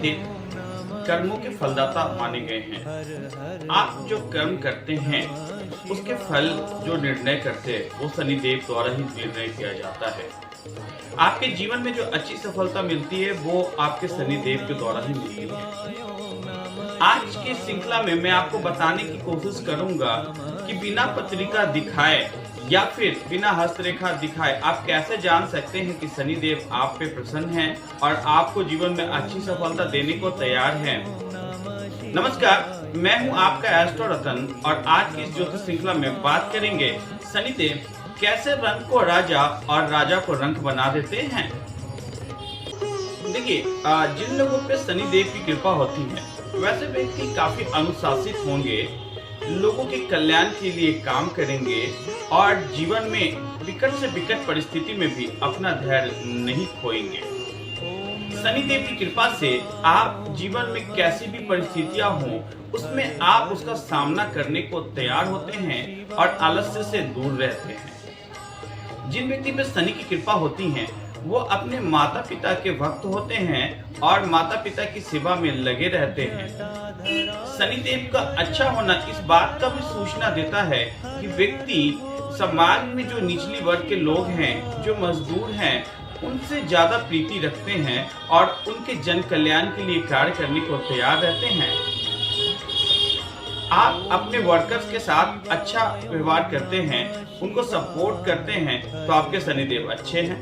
शनिदेव कर्मों के फलदाता माने गए हैं। आप जो कर्म करते हैं उसके फल जो निर्णय करते हैं वो शनिदेव द्वारा ही निर्णय किया जाता है। आपके जीवन में जो अच्छी सफलता मिलती है वो आपके शनिदेव के द्वारा ही मिलती है। आज की श्रृंखला में मैं आपको बताने की कोशिश करूंगा कि बिना पत्रिका दिखाए या फिर बिना हस्तरेखा दिखाए आप कैसे जान सकते हैं कि शनिदेव आप पे प्रसन्न हैं और आपको जीवन में अच्छी सफलता देने को तैयार हैं। नमस्कार, मैं हूं आपका एस्ट्रो रतन और आज की इस ज्योतिष श्रृंखला में बात करेंगे शनिदेव कैसे रंग को राजा और राजा को रंग बना देते हैं। देखिए, जिन लोगों पे शनिदेव की कृपा होती है वैसे व्यक्ति काफी अनुशासित होंगे, लोगों के कल्याण के लिए काम करेंगे और जीवन में विकट से विकट परिस्थिति में भी अपना धैर्य नहीं खोएंगे। शनिदेव की कृपा से आप जीवन में कैसी भी परिस्थितियां हों उसमें आप उसका सामना करने को तैयार होते हैं और आलस्य से दूर रहते हैं। जिन व्यक्ति पे शनि की कृपा होती है वो अपने माता पिता के भक्त होते हैं और माता पिता की सेवा में लगे रहते हैं। शनिदेव का अच्छा होना इस बात का भी सूचना देता है कि व्यक्ति समाज में जो निचली वर्ग के लोग हैं, जो मजदूर हैं, उनसे ज्यादा प्रीति रखते हैं और उनके जन कल्याण के लिए कार्य करने को तैयार रहते हैं। आप अपने वर्कर्स के साथ अच्छा व्यवहार करते हैं, उनको सपोर्ट करते हैं तो आपके शनिदेव अच्छे हैं।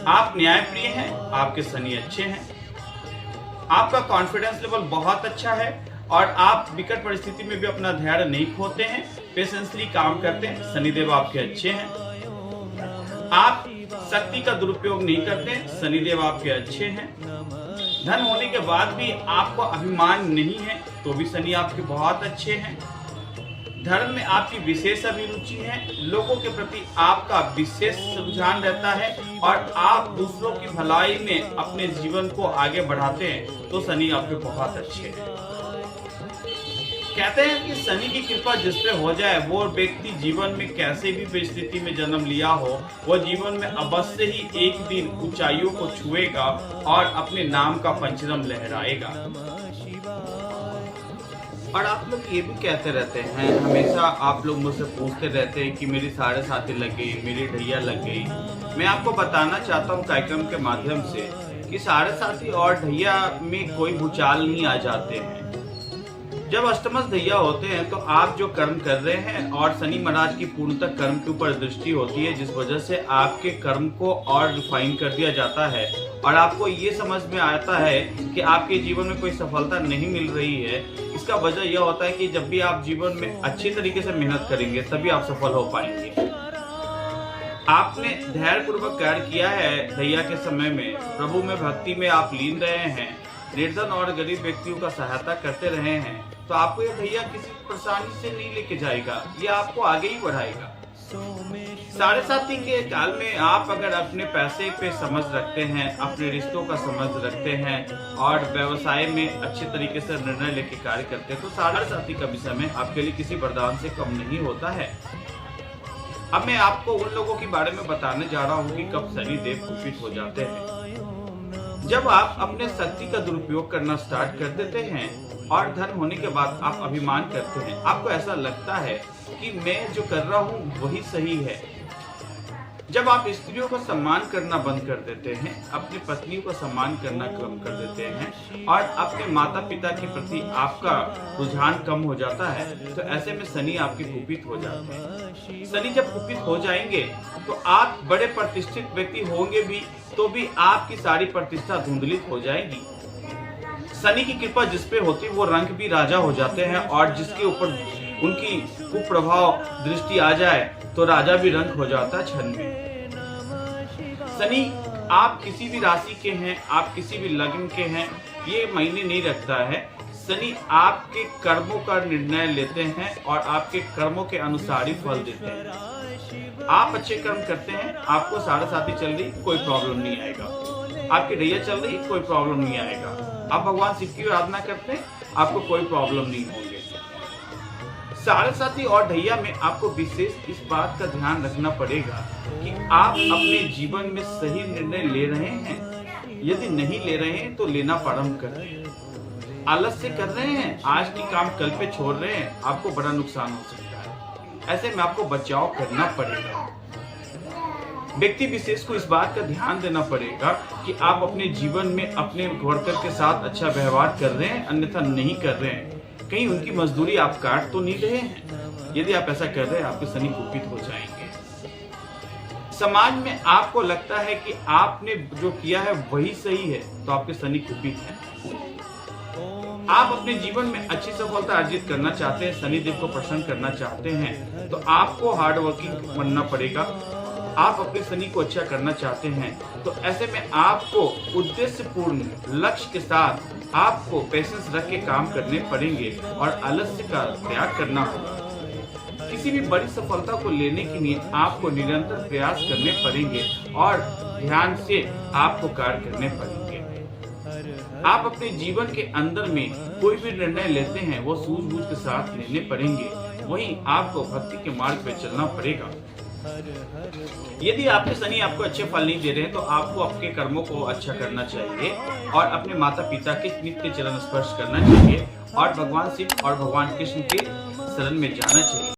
आप न्यायप्रिय हैं, आपके शनि अच्छे हैं। आपका कॉन्फिडेंस लेवल बहुत अच्छा है और आप विकट परिस्थिति में भी अपना धैर्य नहीं खोते हैं, पेशेंसली काम करते हैं, शनिदेव आपके अच्छे हैं। आप शक्ति का दुरुपयोग नहीं करते, शनिदेव आपके अच्छे हैं। धन होने के बाद भी आपको अभिमान नहीं है तो भी शनि आपके बहुत अच्छे हैं। धर्म में आपकी विशेष अभिरुचि है, लोगों के प्रति आपका विशेष रुझान रहता है और आप दूसरों की भलाई में अपने जीवन को आगे बढ़ाते हैं तो शनि आपके बहुत अच्छे हैं। कहते हैं कि शनि की कृपा जिस पे हो जाए वो व्यक्ति जीवन में कैसे भी परिस्थिति में जन्म लिया हो वो जीवन में अवश्य ही एक दिन ऊंचाइयों को छुएगा और अपने नाम का पंचरम लहराएगा। और आप लोग ये भी कहते रहते हैं, हमेशा आप लोग मुझसे पूछते रहते हैं कि मेरी साढ़े साथी लग गई, मेरी ढैया लग गई। मैं आपको बताना चाहता हूँ कार्यक्रम के माध्यम से कि साढ़े साथी और ढैया में कोई भूचाल नहीं आ जाते हैं। जब अष्टमश ढैया होते हैं तो आप जो कर्म कर रहे हैं और शनि महाराज की पूर्णतः कर्म के ऊपर दृष्टि होती है, जिस वजह से आपके कर्म को और रिफाइन कर दिया जाता है और आपको ये समझ में आता है कि आपके जीवन में कोई सफलता नहीं मिल रही है। इसका वजह यह होता है कि जब भी आप जीवन में अच्छे तरीके से मेहनत करेंगे तभी आप सफल हो पाएंगे। आपने धैर्य पूर्वक कार्य किया है ढैया के समय में, प्रभु में भक्ति में आप लीन रहे हैं, निर्धन और गरीब व्यक्तियों का सहायता करते रहे हैं तो आपको ये ढैया किसी परेशानी से नहीं लेके जाएगा, ये आपको आगे ही बढ़ाएगा। साढ़े साथी के काल में आप अगर अपने पैसे पे समझ रखते हैं, अपने रिश्तों का समझ रखते हैं और व्यवसाय में अच्छे तरीके से निर्णय लेके कार्य करते हैं तो साढ़े साथी का भी समय आपके लिए किसी वरदान से कम नहीं होता है। अब मैं आपको उन लोगों के बारे में बताने जा रहा हूँ कि कब शनिदेव कुपित हो जाते हैं। जब आप अपने शक्ति का दुरुपयोग करना स्टार्ट कर देते हैं और धन होने के बाद आप अभिमान करते हैं, आपको ऐसा लगता है कि मैं जो कर रहा हूँ वही सही है। जब आप स्त्रियों को सम्मान करना बंद कर देते हैं, अपनी पत्नियों को सम्मान करना कम कर देते हैं और अपने माता पिता के प्रति आपका रुझान कम हो जाता है तो ऐसे में शनि आपके कुपित हो जाते हैं। शनि जब कुपित हो जाएंगे तो आप बड़े प्रतिष्ठित व्यक्ति होंगे भी तो भी आपकी सारी प्रतिष्ठा धुंधलित हो जाएगी। शनि की कृपा जिस पे होती है वो रंग भी राजा हो जाते हैं और जिसके ऊपर उनकी कुप्रभाव दृष्टि आ जाए तो राजा भी रंग हो जाता है क्षण में। शनि आप किसी भी राशि के हैं, आप किसी भी लग्न के हैं, ये मायने नहीं रखता है। शनि आपके कर्मों का निर्णय लेते हैं और आपके कर्मों के अनुसार ही फल देते हैं। आप अच्छे कर्म करते हैं, आपको साढ़े साथी चल रही कोई प्रॉब्लम नहीं आएगा, आपकी ढैया चल रही कोई प्रॉब्लम नहीं आएगा, आप भगवान शिव की आराधना करते हैं आपको कोई प्रॉब्लम नहीं होगी। साढ़े साथी और ढैया में आपको विशेष इस बात का ध्यान रखना पड़ेगा कि आप अपने जीवन में सही निर्णय ले रहे हैं। यदि नहीं ले रहे हैं तो लेना प्रारंभ कर दें। आलस से कर रहे हैं, आज की काम कल पे छोड़ रहे हैं, आपको बड़ा नुकसान हो सकता है। ऐसे में आपको बचाव करना पड़ेगा। व्यक्ति विशेष को इस बात का ध्यान देना पड़ेगा कि आप अपने जीवन में अपने वर्कर के साथ अच्छा व्यवहार कर रहे हैं, अन्यथा नहीं कर रहे हैं। कहीं उनकी मजदूरी आप काट तो नहीं रहे हैं। यदि आप ऐसा कर रहे हैं, आपके शनि कुपित हो जाएंगे। समाज में आपको लगता है कि आपने जो किया है वही सही है, तो आपके शनि कुपित है। आप अपने जीवन में अच्छी सफलता अर्जित करना चाहते हैं, शनिदेव को प्रसन्न करना चाहते हैं, तो आपको हार्ड वर्किंग बनना पड़ेगा। आप अपने शनि को अच्छा करना चाहते हैं, तो ऐसे में आपको उद्देश्यपूर्ण लक्ष्य के साथ आपको पेशेंस रख के काम करने पड़ेंगे और आलस्य का त्याग करना होगा। किसी भी बड़ी सफलता को लेने के लिए आपको निरंतर प्रयास करने पड़ेंगे और ध्यान से आपको कार्य करने पड़ेंगे। आप अपने जीवन के अंदर में कोई भी निर्णय लेते हैं वो सूझबूझ के साथ लेने पड़ेंगे। वहीं आपको भक्ति के मार्ग पे चलना पड़ेगा। यदि आपके शनि आपको अच्छे फल नहीं दे रहे हैं, तो आपको अपने कर्मों को अच्छा करना चाहिए और अपने माता पिता के नित्य चरण स्पर्श करना चाहिए और भगवान शिव और भगवान कृष्ण के शरण में जाना चाहिए।